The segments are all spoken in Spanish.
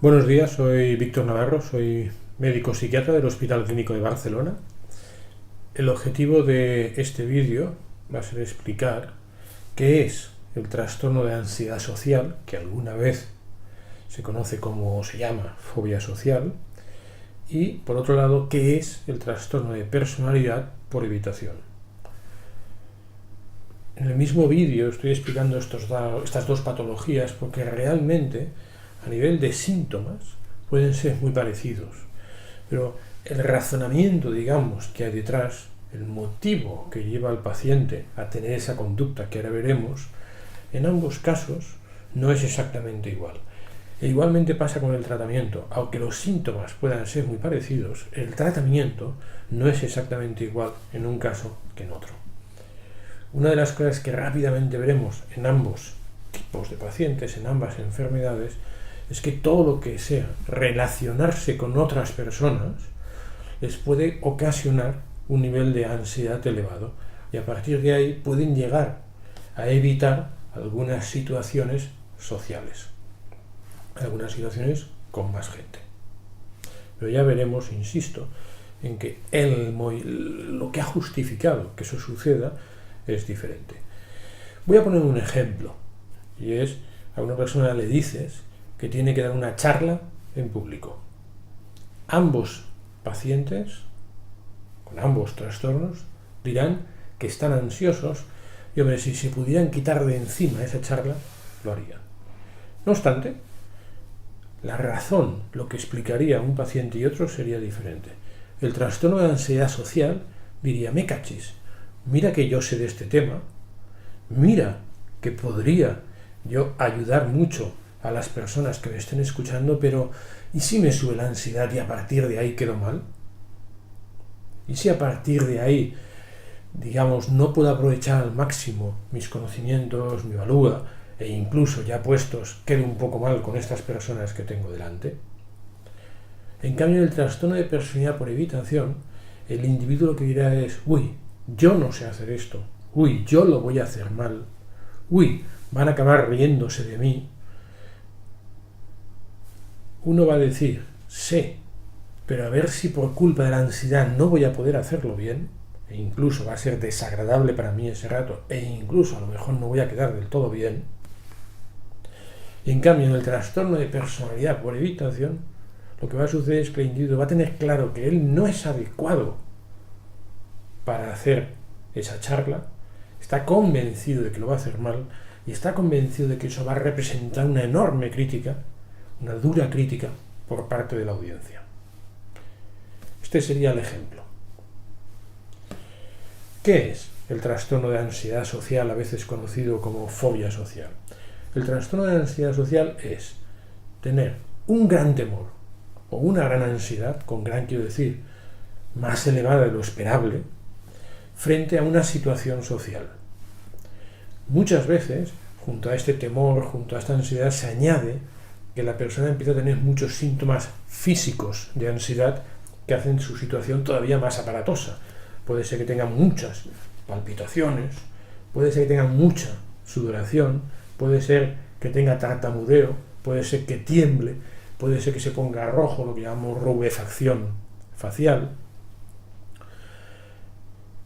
Buenos días, soy Víctor Navarro, soy médico psiquiatra del Hospital Clínico de Barcelona. El objetivo de este vídeo va a ser explicar qué es el trastorno de ansiedad social, que alguna vez se conoce como se llama fobia social, y por otro lado, qué es el trastorno de personalidad por evitación. En el mismo vídeo estoy explicando estas dos patologías porque realmente a nivel de síntomas pueden ser muy parecidos, pero el razonamiento, digamos, que hay detrás, el motivo que lleva al paciente a tener esa conducta que ahora veremos, en ambos casos no es exactamente igual. E igualmente pasa con el tratamiento. Aunque los síntomas puedan ser muy parecidos, el tratamiento no es exactamente igual en un caso que en otro. Una de las cosas que rápidamente veremos en ambos tipos de pacientes, en ambas enfermedades, es que todo lo que sea relacionarse con otras personas les puede ocasionar un nivel de ansiedad elevado y a partir de ahí pueden llegar a evitar algunas situaciones sociales, algunas situaciones con más gente. Pero ya veremos, insisto, en que lo que ha justificado que eso suceda es diferente. Voy a poner un ejemplo, y es, a una persona le dices que tiene que dar una charla en público. Ambos pacientes, con ambos trastornos, dirán que están ansiosos y, hombre, si se pudieran quitar de encima esa charla, lo harían. No obstante, la razón, lo que explicaría un paciente y otro sería diferente. El trastorno de ansiedad social diría: me cachis, mira que yo sé de este tema, mira que podría yo ayudar mucho a las personas que me estén escuchando, pero ¿y si me sube la ansiedad y a partir de ahí quedo mal? ¿Y si a partir de ahí, digamos, no puedo aprovechar al máximo mis conocimientos, mi valía, e incluso ya puestos, quedo un poco mal con estas personas que tengo delante? En cambio, en el trastorno de personalidad por evitación, el individuo lo que dirá es: uy, yo no sé hacer esto, uy, yo lo voy a hacer mal, uy, van a acabar riéndose de mí. Uno va a decir: sé, pero a ver si por culpa de la ansiedad no voy a poder hacerlo bien, e incluso va a ser desagradable para mí ese rato, e incluso a lo mejor no voy a quedar del todo bien. Y en cambio, en el trastorno de personalidad por evitación, lo que va a suceder es que el individuo va a tener claro que él no es adecuado para hacer esa charla, está convencido de que lo va a hacer mal y está convencido de que eso va a representar una enorme crítica, una dura crítica por parte de la audiencia. Este sería el ejemplo. ¿Qué es el trastorno de ansiedad social, a veces conocido como fobia social? El trastorno de ansiedad social es tener un gran temor o una gran ansiedad, con gran quiero decir más elevada de lo esperable, frente a una situación social. Muchas veces, junto a este temor, junto a esta ansiedad, se añade que la persona empieza a tener muchos síntomas físicos de ansiedad que hacen su situación todavía más aparatosa. Puede ser que tenga muchas palpitaciones, puede ser que tenga mucha sudoración, puede ser que tenga tartamudeo, puede ser que tiemble, puede ser que se ponga rojo, lo que llamamos rubefacción facial.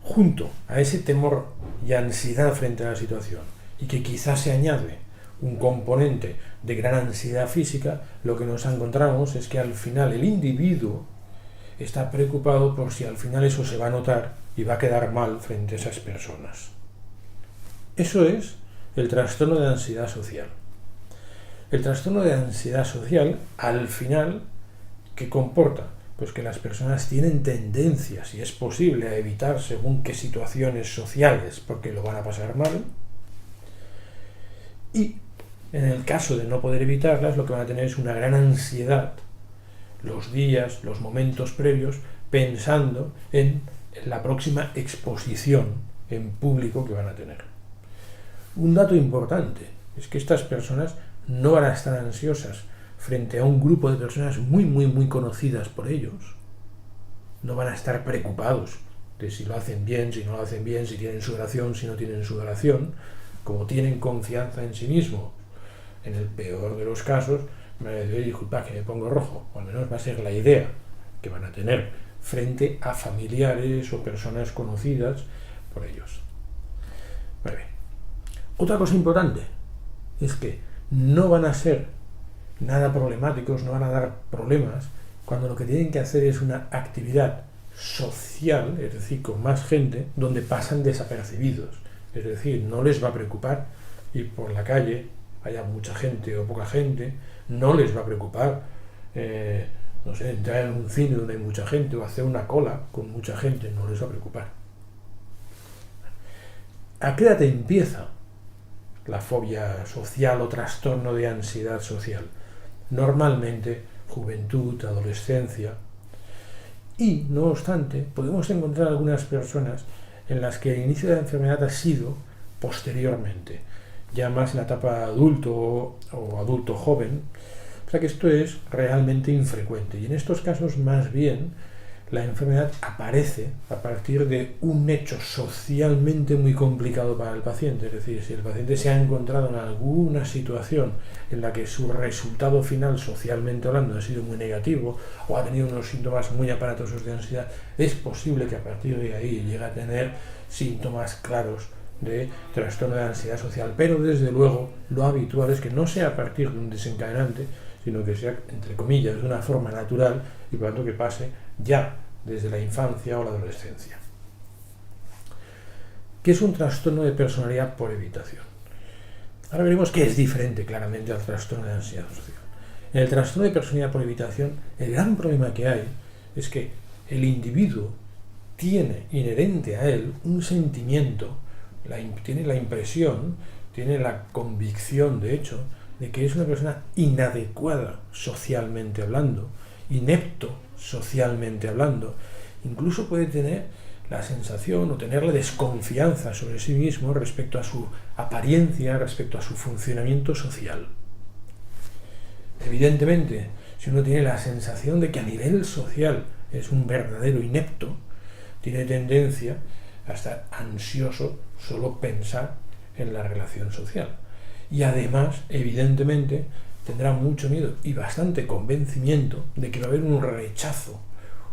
Junto a ese temor y ansiedad frente a la situación, y que quizás se añade un componente de gran ansiedad física, lo que nos encontramos es que al final el individuo está preocupado por si al final eso se va a notar y va a quedar mal frente a esas personas. Eso es el trastorno de ansiedad social. El trastorno de ansiedad social, al final, ¿qué comporta? Pues que las personas tienen tendencia, si es posible, a evitar según qué situaciones sociales porque lo van a pasar mal, y en el caso de no poder evitarlas, lo que van a tener es una gran ansiedad los días, los momentos previos, pensando en la próxima exposición en público que van a tener. Un dato importante es que estas personas no van a estar ansiosas frente a un grupo de personas muy conocidas por ellos. No van a estar preocupados de si lo hacen bien, si no lo hacen bien, si tienen sudoración, si no tienen sudoración. Como tienen confianza en sí mismos, en el peor de los casos, van a decir, disculpa que me pongo rojo, o al menos va a ser la idea que van a tener frente a familiares o personas conocidas por ellos. Muy bien. Otra cosa importante es que no van a ser nada problemáticos, no van a dar problemas cuando lo que tienen que hacer es una actividad social, es decir, con más gente, donde pasan desapercibidos. Es decir, no les va a preocupar ir por la calle, haya mucha gente o poca gente, no les va a preocupar, no sé, entrar en un cine donde hay mucha gente o hacer una cola con mucha gente, no les va a preocupar. ¿A qué edad empieza la fobia social o trastorno de ansiedad social? Normalmente, juventud, adolescencia. Y, no obstante, podemos encontrar algunas personas en las que el inicio de la enfermedad ha sido posteriormente, ya más en la etapa adulto o adulto joven. O sea que esto es realmente infrecuente. Y en estos casos, más bien, la enfermedad aparece a partir de un hecho socialmente muy complicado para el paciente. Es decir, si el paciente se ha encontrado en alguna situación en la que su resultado final, socialmente hablando, ha sido muy negativo o ha tenido unos síntomas muy aparatosos de ansiedad, es posible que a partir de ahí llegue a tener síntomas claros de trastorno de ansiedad social. Pero, desde luego, lo habitual es que no sea a partir de un desencadenante, sino que sea, entre comillas, de una forma natural y por tanto que pase ya desde la infancia o la adolescencia. ¿Qué es un trastorno de personalidad por evitación? Ahora veremos que es diferente claramente al trastorno de ansiedad social. En el trastorno de personalidad por evitación, el gran problema que hay es que el individuo tiene inherente a él un sentimiento, tiene la impresión, tiene la convicción, de hecho, de que es una persona inadecuada socialmente hablando, inepto socialmente hablando. Incluso puede tener la sensación o tener la desconfianza sobre sí mismo respecto a su apariencia, respecto a su funcionamiento social. Evidentemente, si uno tiene la sensación de que a nivel social es un verdadero inepto, tiene tendencia a estar ansioso solo pensar en la relación social. Y además, evidentemente, tendrá mucho miedo y bastante convencimiento de que va a haber un rechazo,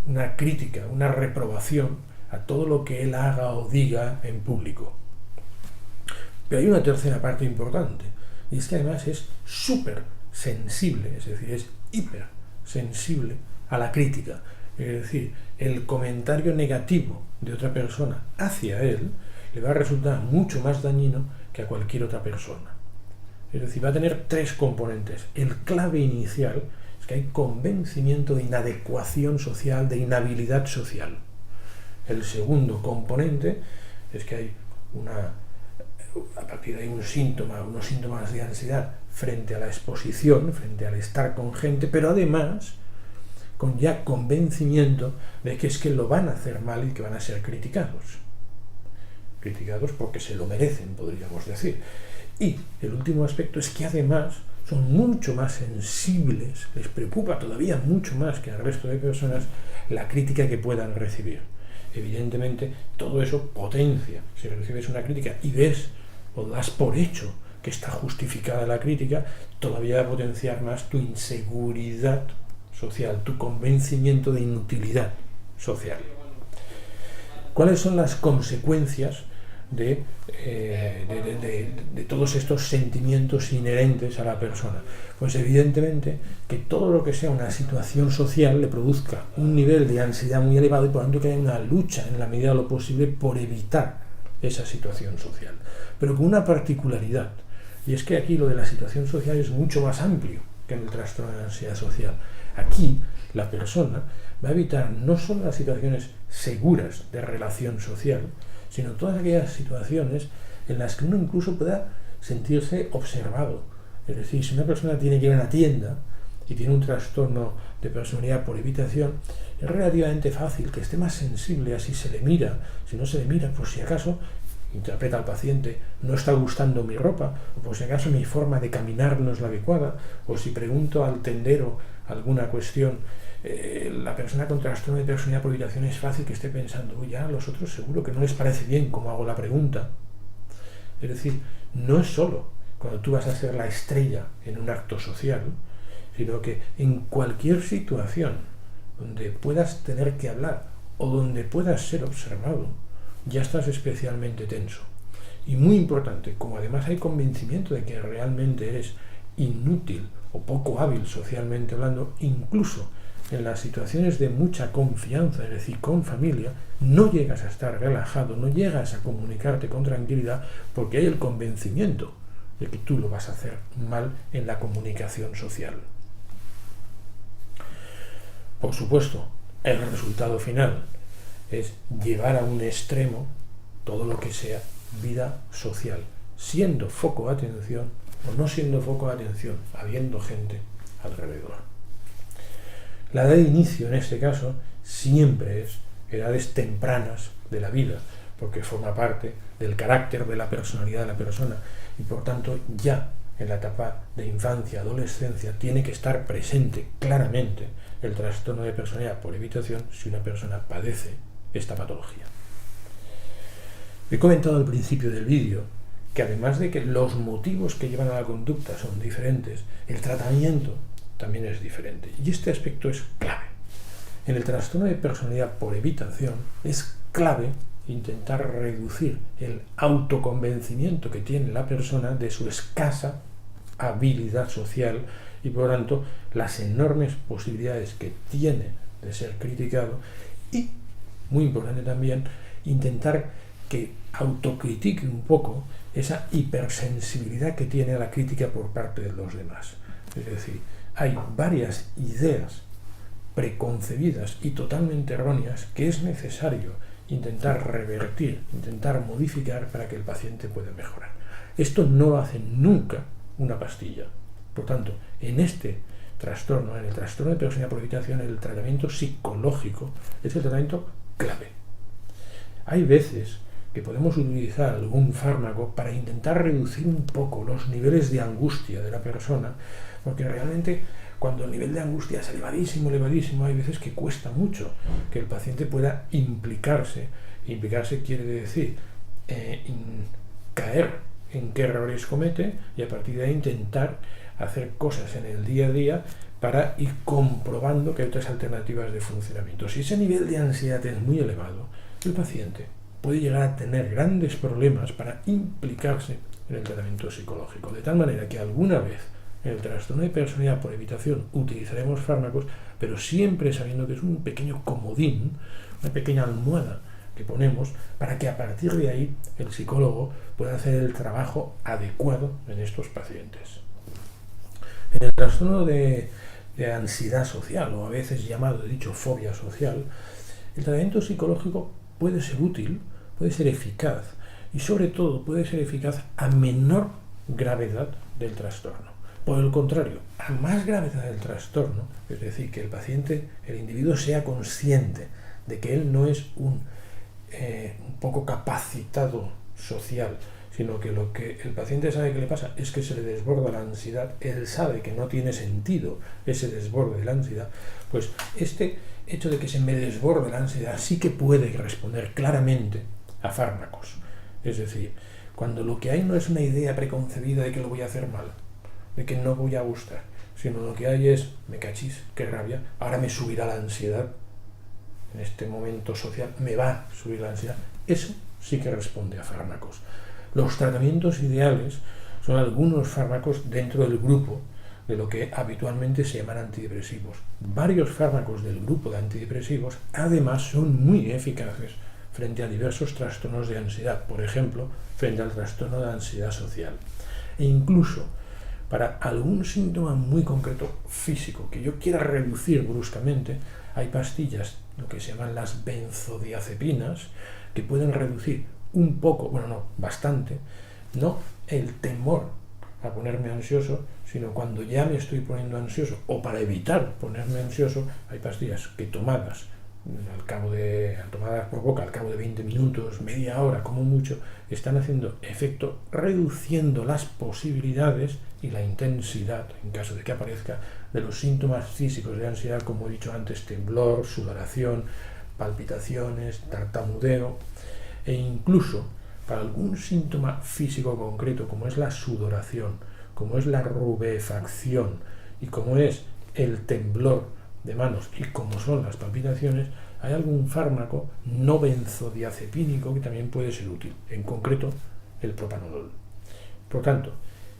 una crítica, una reprobación a todo lo que él haga o diga en público. Pero hay una tercera parte importante, y es que además es súper sensible, es decir, es hiper sensible a la crítica. Es decir, el comentario negativo de otra persona hacia él le va a resultar mucho más dañino que a cualquier otra persona. Es decir, va a tener tres componentes. El clave inicial es que hay convencimiento de inadecuación social, de inhabilidad social. El segundo componente es que hay a partir de ahí unos síntomas de ansiedad frente a la exposición, frente al estar con gente, pero además con ya convencimiento de que es que lo van a hacer mal y que van a ser criticados. Criticados porque se lo merecen, podríamos decir. Y el último aspecto es que además son mucho más sensibles, les preocupa todavía mucho más que al resto de personas la crítica que puedan recibir. Evidentemente, todo eso potencia. Si recibes una crítica y ves o das por hecho que está justificada la crítica, todavía va a potenciar más tu inseguridad social, tu convencimiento de inutilidad social. ¿Cuáles son las consecuencias de todos estos sentimientos inherentes a la persona? Pues evidentemente que todo lo que sea una situación social le produzca un nivel de ansiedad muy elevado y por lo tanto que haya una lucha en la medida de lo posible por evitar esa situación social. Pero con una particularidad, y es que aquí lo de la situación social es mucho más amplio que en el trastorno de ansiedad social. Aquí la persona va a evitar no solo las situaciones seguras de relación social, sino todas aquellas situaciones en las que uno incluso pueda sentirse observado. Es decir, si una persona tiene que ir a una tienda y tiene un trastorno de personalidad por evitación, es relativamente fácil que esté más sensible a si se le mira. Si no se le mira, por si acaso, interpreta al paciente, no está gustando mi ropa, o por si acaso mi forma de caminar no es la adecuada, o si pregunto al tendero alguna cuestión, la persona con trastorno de personalidad por evitación es fácil que esté pensando, ya a los otros seguro que no les parece bien cómo hago la pregunta. Es decir, no es solo cuando tú vas a ser la estrella en un acto social, sino que en cualquier situación donde puedas tener que hablar o donde puedas ser observado, ya estás especialmente tenso. Y muy importante, como además hay convencimiento de que realmente eres inútil o poco hábil socialmente hablando, incluso en las situaciones de mucha confianza, es decir, con familia, no llegas a estar relajado, no llegas a comunicarte con tranquilidad porque hay el convencimiento de que tú lo vas a hacer mal en la comunicación social. Por supuesto, el resultado final es llevar a un extremo todo lo que sea vida social, siendo foco de atención o no siendo foco de atención, habiendo gente alrededor. La edad de inicio, en este caso, siempre es edades tempranas de la vida, porque forma parte del carácter, de la personalidad de la persona, y por tanto ya en la etapa de infancia, adolescencia, tiene que estar presente claramente el trastorno de personalidad por evitación si una persona padece esta patología. He comentado al principio del vídeo que además de que los motivos que llevan a la conducta son diferentes, el tratamiento también es diferente. Y este aspecto es clave. En el trastorno de personalidad por evitación es clave intentar reducir el autoconvencimiento que tiene la persona de su escasa habilidad social y por lo tanto las enormes posibilidades que tiene de ser criticado y, muy importante también, intentar que autocritique un poco esa hipersensibilidad que tiene a la crítica por parte de los demás. Es decir, hay varias ideas preconcebidas y totalmente erróneas que es necesario intentar revertir, intentar modificar para que el paciente pueda mejorar. Esto no lo hace nunca una pastilla. Por tanto, en este trastorno, en el trastorno de personalidad por evitación, el tratamiento psicológico es el tratamiento clave. Hay veces que podemos utilizar algún fármaco para intentar reducir un poco los niveles de angustia de la persona, porque realmente cuando el nivel de angustia es elevadísimo, hay veces que cuesta mucho que el paciente pueda implicarse. Implicarse quiere decir caer en qué errores comete y a partir de ahí intentar hacer cosas en el día a día para ir comprobando que hay otras alternativas de funcionamiento. Si ese nivel de ansiedad es muy elevado, el paciente puede llegar a tener grandes problemas para implicarse en el tratamiento psicológico, de tal manera que alguna vez en el trastorno de personalidad por evitación utilizaremos fármacos, pero siempre sabiendo que es un pequeño comodín, una pequeña almohada que ponemos para que a partir de ahí el psicólogo pueda hacer el trabajo adecuado en estos pacientes. En el trastorno de ansiedad social, o a veces llamado, fobia social, el tratamiento psicológico puede ser útil, puede ser eficaz y sobre todo puede ser eficaz a menor gravedad del trastorno. Por el contrario, a más gravedad del trastorno, es decir, que el paciente, el individuo sea consciente de que él no es un poco capacitado social, sino que lo que el paciente sabe que le pasa es que se le desborda la ansiedad, él sabe que no tiene sentido ese desborde de la ansiedad, pues este hecho de que se me desborde la ansiedad sí que puede responder claramente a fármacos. Es decir, cuando lo que hay no es una idea preconcebida de que lo voy a hacer mal, de que no voy a gustar, sino lo que hay es, me cachis, qué rabia, ahora me subirá la ansiedad, en este momento social me va a subir la ansiedad, eso sí que responde a fármacos. Los tratamientos ideales son algunos fármacos dentro del grupo de lo que habitualmente se llaman antidepresivos. Varios fármacos del grupo de antidepresivos además son muy eficaces frente a diversos trastornos de ansiedad, por ejemplo, frente al trastorno de ansiedad social. E incluso para algún síntoma muy concreto físico que yo quiera reducir bruscamente, hay pastillas, lo que se llaman las benzodiazepinas, que pueden reducir un poco, bastante, no el temor a ponerme ansioso, sino cuando ya me estoy poniendo ansioso, o para evitar ponerme ansioso, hay pastillas que tomadas por boca al cabo de 20 minutos, media hora, como mucho, están haciendo efecto reduciendo las posibilidades y la intensidad, en caso de que aparezca, de los síntomas físicos de ansiedad, como he dicho antes, temblor, sudoración, palpitaciones, tartamudeo, e incluso para algún síntoma físico concreto, como es la sudoración, como es la rubefacción y como es el temblor de manos y como son las palpitaciones, hay algún fármaco no benzodiazepínico que también puede ser útil, en concreto el propanolol. Por tanto,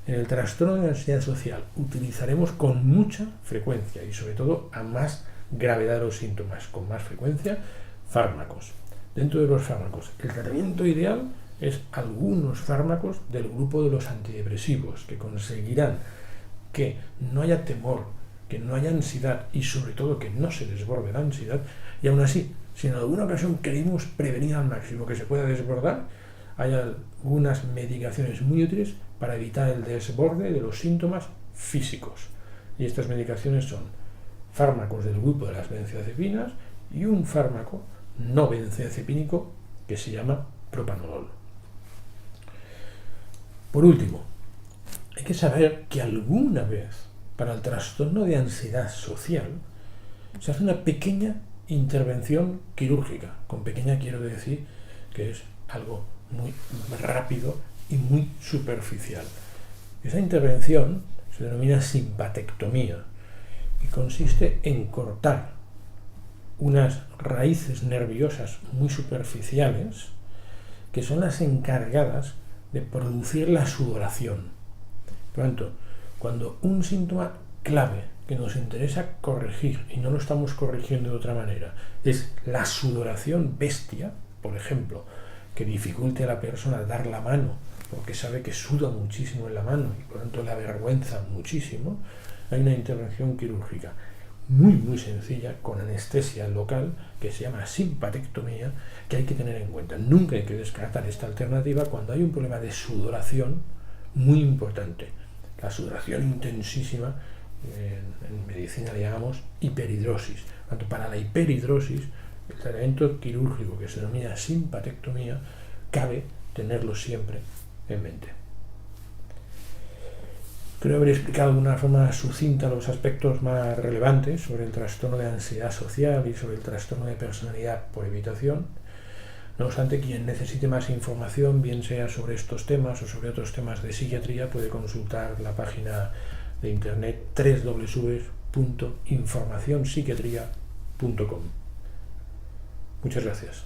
en el trastorno de ansiedad social utilizaremos con mucha frecuencia y sobre todo a más gravedad de los síntomas, con más frecuencia, fármacos. Dentro de los fármacos, el tratamiento ideal es algunos fármacos del grupo de los antidepresivos que conseguirán que no haya temor, que no haya ansiedad y sobre todo que no se desborde la ansiedad. Y aún así, si en alguna ocasión queremos prevenir al máximo que se pueda desbordar, hay algunas medicaciones muy útiles para evitar el desborde de los síntomas físicos. Y estas medicaciones son fármacos del grupo de las benzodiazepinas y un fármaco no benzodiazepínico que se llama propanolol. Por último, hay que saber que alguna vez para el trastorno de ansiedad social se hace una pequeña intervención quirúrgica. Con pequeña quiero decir que es algo muy rápido y muy superficial. Esa intervención se denomina simpatectomía y consiste en cortar unas raíces nerviosas muy superficiales que son las encargadas de producir la sudoración. Por lo tanto, cuando un síntoma clave que nos interesa corregir y no lo estamos corrigiendo de otra manera es la sudoración bestia, por ejemplo, que dificulte a la persona dar la mano porque sabe que suda muchísimo en la mano y por lo tanto le avergüenza muchísimo, hay una intervención quirúrgica muy sencilla con anestesia local que se llama simpatectomía, que hay que tener en cuenta. Nunca hay que descartar esta alternativa cuando hay un problema de sudoración muy importante. La sudoración intensísima, en medicina le llamamos hiperhidrosis. Tanto para la hiperhidrosis, el tratamiento quirúrgico que se denomina simpatectomía, cabe tenerlo siempre en mente. Creo haber explicado de una forma sucinta los aspectos más relevantes sobre el trastorno de ansiedad social y sobre el trastorno de personalidad por evitación. No obstante, quien necesite más información, bien sea sobre estos temas o sobre otros temas de psiquiatría, puede consultar la página de internet www.informacionpsiquiatria.com. Muchas gracias.